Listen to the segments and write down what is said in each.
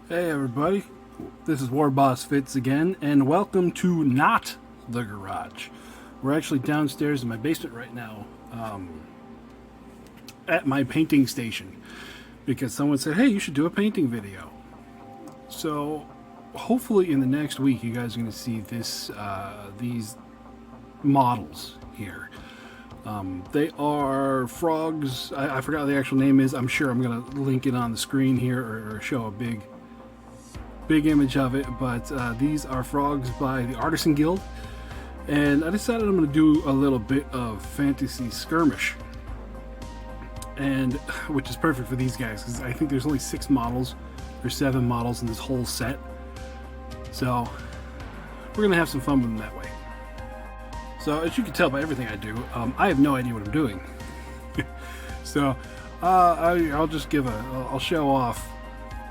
Hey everybody, this is Warboss Fits again, and welcome to Not the Garage. We're actually downstairs in my basement right now, at my painting station, because someone said, hey, you should do a painting video. So, hopefully in the next week you guys are going to see these models here. They are frogs. I forgot what the actual name is. I'm sure I'm going to link it on the screen here or show a big image of it, but these are frogs by the Artisan Guild, and I decided I'm going to do a little bit of fantasy skirmish, and which is perfect for these guys because I think there's only 6 models or 7 models in this whole set, so we're going to have some fun with them that way. So as you can tell by everything I do, I have no idea what I'm doing. So I'll show off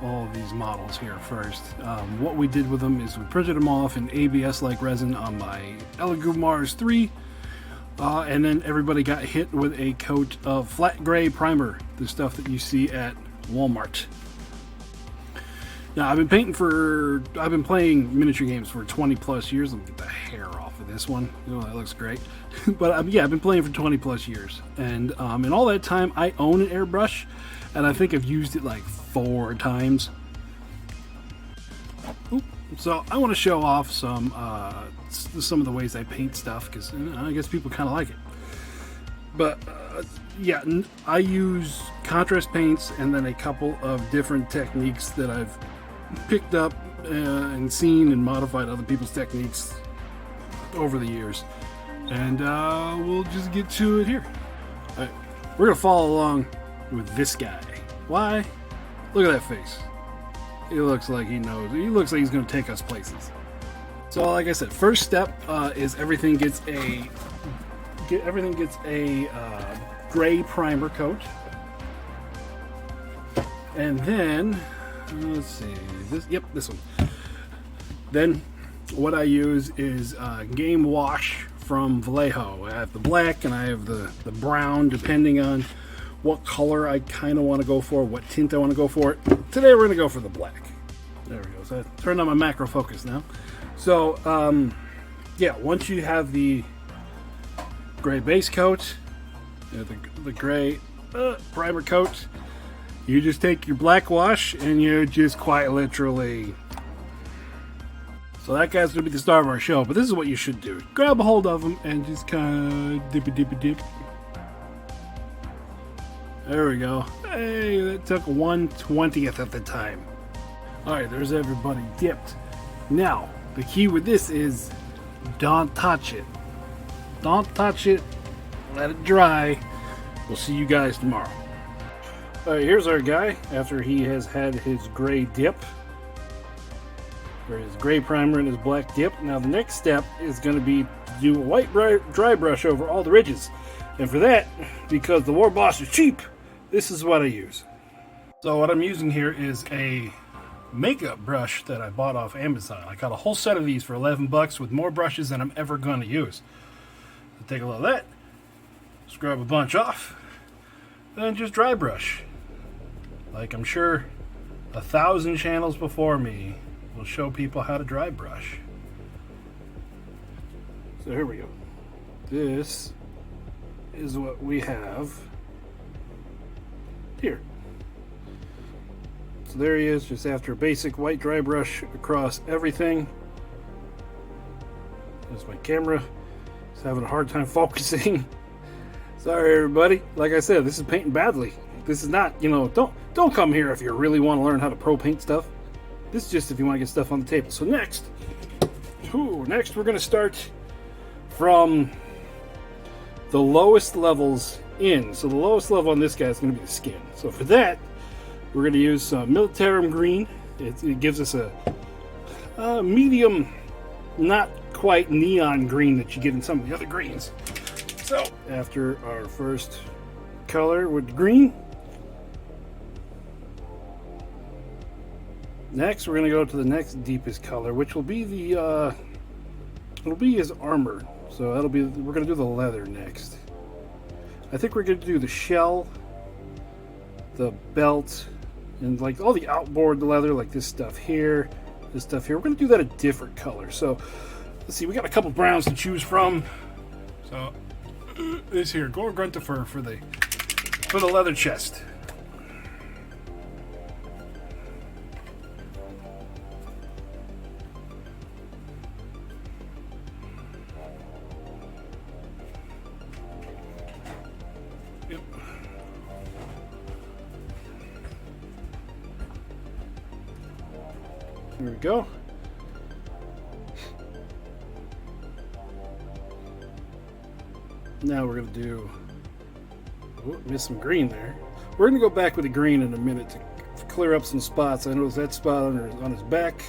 all of these models here first. What we did with them is we printed them off in ABS-like resin on my Elegoo Mars 3, and then everybody got hit with a coat of flat gray primer, the stuff that you see at Walmart. Now I've been playing miniature games for 20 plus years. Let me get the hair off of this one. Oh, that looks great. But yeah, I've been playing for 20 plus years, and in all that time I own an airbrush, and I think I've used it like 4 times. So I want to show off some of the ways I paint stuff, because I guess people kind of like it. But yeah, I use contrast paints and then a couple of different techniques that I've picked up and seen and modified other people's techniques over the years. And we'll just get to it here. All right, we're gonna follow along with this guy. Why? Look at that face. He looks like he knows. He looks like he's going to take us places. So, like I said, first step is everything gets a gray primer coat, and then let's see this one. Then what I use is Game Wash from Vallejo. I have the black and I have the brown, depending on what color I kind of want to go for, what tint I want to go for. Today we're going to go for the black. There we go. So I turned on my macro focus now. So, yeah, once you have the gray base coat, the gray primer coat, you just take your black wash and you just quite literally... So that guy's going to be the star of our show, but this is what you should do. Grab a hold of him and just kind of dip. There we go. Hey, that took 1/20th of the time. Alright, there's everybody dipped. Now, the key with this is don't touch it. Don't touch it. Let it dry. We'll see you guys tomorrow. Alright, here's our guy after he has had his gray dip. Or his gray primer and his black dip. Now the next step is going to be to do a white dry brush over all the ridges. And for that, because the Warboss is cheap, this is what I use. So what I'm using here is a makeup brush that I bought off Amazon. I got a whole set of these for 11 bucks with more brushes than I'm ever going to use. So take a look at that, scrub a bunch off, then just dry brush. Like I'm sure 1,000 channels before me will show people how to dry brush. So here we go. This is what we have here. So there he is, just after a basic white dry brush across everything. There's my camera. It's having a hard time focusing. Sorry everybody. Like I said, this is painting badly. This is not, don't come here if you really want to learn how to pro paint stuff. This is just if you want to get stuff on the table. So next we're going to start from the lowest levels in. So the lowest level on this guy is going to be the skin. So for that, we're going to use some Militarum green. It gives us a medium, not quite neon green that you get in some of the other greens. So after our first color with green, next we're going to go to the next deepest color, which will be it'll be his armor. So we're going to do the leather next. I think we're going to do the shell, the belt, And like all the outboard leather, like this stuff here, this stuff here, we're going to do that a different color. So let's see, we got a couple browns to choose from. So this here, Gurunda fur for the leather chest. Yep. Here we go. Now we're going to do... Oh, missed some green there. We're going to go back with the green in a minute to clear up some spots. I noticed that spot on his back,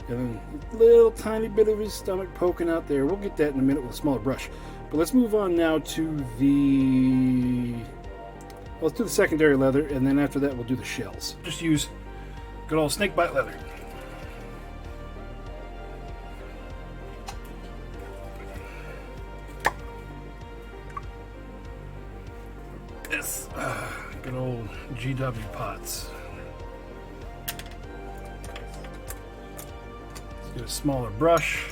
and then a little tiny bit of his stomach poking out there. We'll get that in a minute with a smaller brush. But let's move on now to the... Let's do the secondary leather, and then after that we'll do the shells. Just use good old snakebite leather. This good old GW pots. Let's get a smaller brush.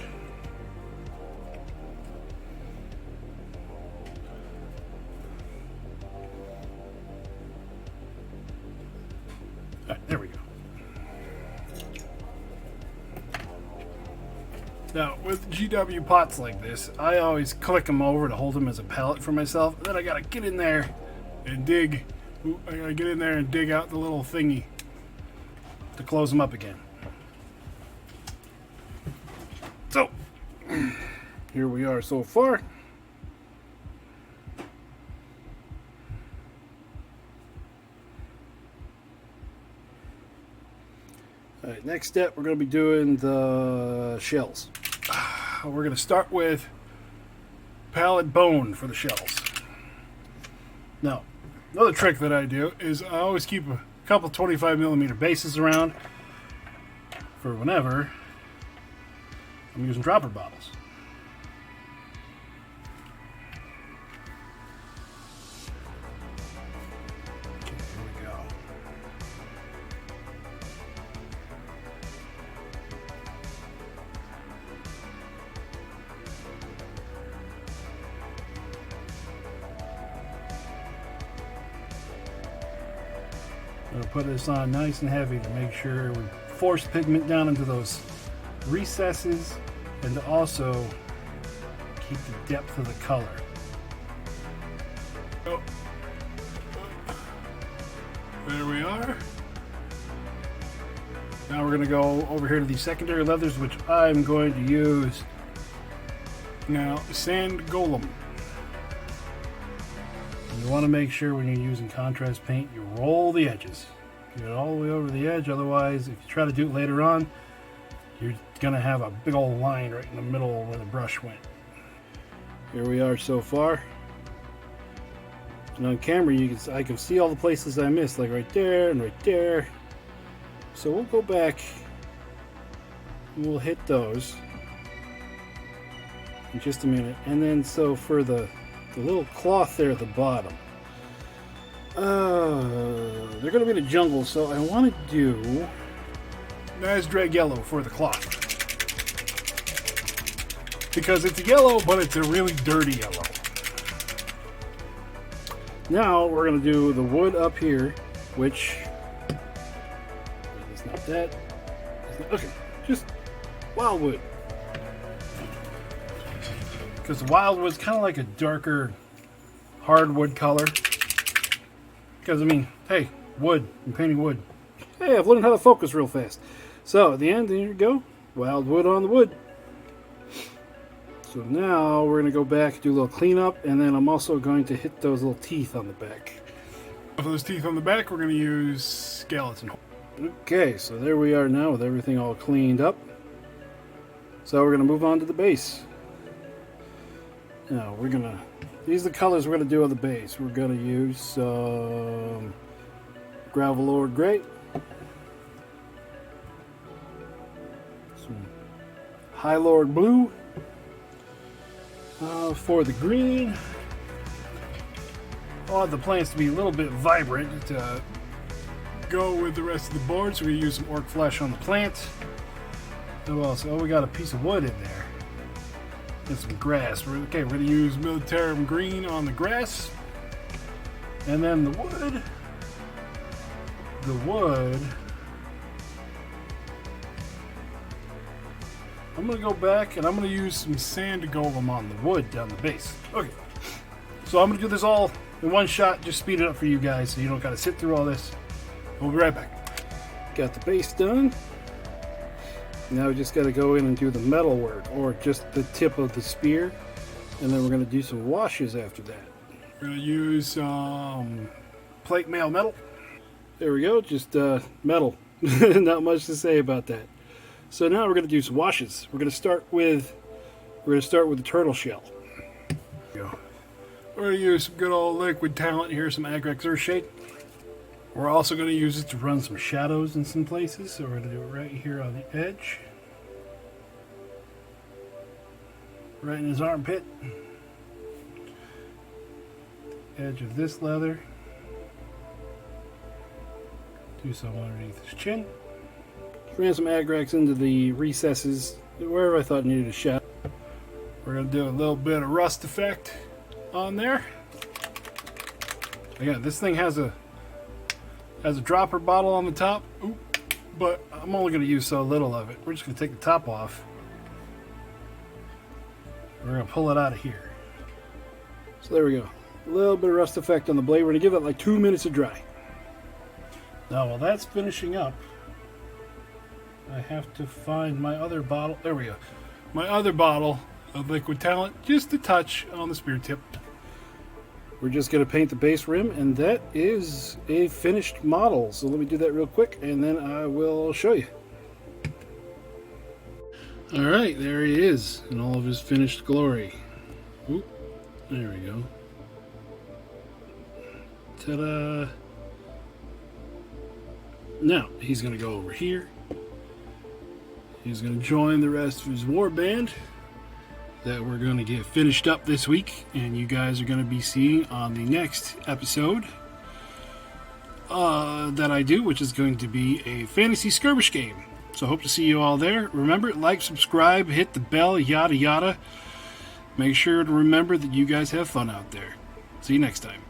Alright, there we go. Now, with GW pots like this, I always click them over to hold them as a palette for myself. Then I gotta get in there and dig. I gotta get in there and dig out the little thingy to close them up again. So, here we are so far. Alright, next step, we're going to be doing the shells. We're going to start with pallid bone for the shells. Now, another trick that I do is I always keep a couple 25mm bases around for whenever I'm using dropper bottles. Okay, here we go. I'm going to put this on nice and heavy to make sure we force pigment down into those recesses and to also keep the depth of the color. Oh. There we are. Now we're going to go over here to the secondary leathers, which I'm going to use now sand golem. You want to make sure when you're using contrast paint, you roll the edges. Get it all the way over the edge, otherwise if you try to do it later on, you're going to have a big old line right in the middle where the brush went. Here we are so far. And on camera, I can see all the places I missed, like right there and right there. So we'll go back and we'll hit those in just a minute. And then so for the little cloth there at the bottom, they're going to be in a jungle, so I want to do Nasdrag yellow for the cloth, because it's a yellow, but it's a really dirty yellow. Now we're going to do the wood up here, which is not that. Okay, just wildwood. Because the wildwood's kind of like a darker hardwood color. Because, I mean, hey, wood, I'm painting wood. Hey, I've learned how to focus real fast. So, at the end, there you go. Wildwood on the wood. So now, we're going to go back, do a little cleanup, and then I'm also going to hit those little teeth on the back. For those teeth on the back, we're going to use skeleton. Okay, so there we are now with everything all cleaned up. So we're going to move on to the base. Now we're gonna, these are the colors we're gonna do on the base. We're gonna use some Gravel Lord Gray, some High Lord Blue. For the green, I want the plants to be a little bit vibrant. go with the rest of the board, so we use some orc flesh on the plant. What else? Oh, we got a piece of wood in there. And some grass. We're going to use militarum green on the grass. And then the wood. I'm going to go back and I'm going to use some sand golem on the wood down the base. Okay. So I'm going to do this all in one shot. Just speed it up for you guys so you don't got to sit through all this. We'll be right back. Got the base done. Now we just got to go in and do the metal work, or just the tip of the spear, and then we're going to do some washes after that. We're going to use plate mail metal. There we go, just metal. Not much to say about that. So now we're going to do some washes. We're going to start with the turtle shell. There we go. We're going to use some good old liquid talent here, some Agrex Earthshade. We're also going to use it to run some shadows in some places, so we're going to do it right here on the edge. Right in his armpit. Edge of this leather. Do some underneath his chin. Ran some Agrex into the recesses, wherever I thought needed a shadow. We're going to do a little bit of rust effect on there. Again, this thing has a dropper bottle on the top. Ooh, but I'm only going to use so little of it. We're just going to take the top off. We're going to pull it out of here. So there we go. A little bit of rust effect on the blade. We're going to give it like 2 minutes to dry. Now while that's finishing up, I have to find my other bottle. There we go. My other bottle of liquid talent, just a touch on the spear tip. We're just going to paint the base rim, and that is a finished model. So let me do that real quick, and then I will show you. Alright, there he is in all of his finished glory. Oop, there we go. Ta-da! Now, he's going to go over here. He's going to join the rest of his war band that we're going to get finished up this week, and you guys are going to be seeing on the next episode that I do, which is going to be a fantasy skirmish game. So hope to see you all there. Remember, like, subscribe, hit the bell, yada yada. Make sure to remember that you guys have fun out there. See you next time.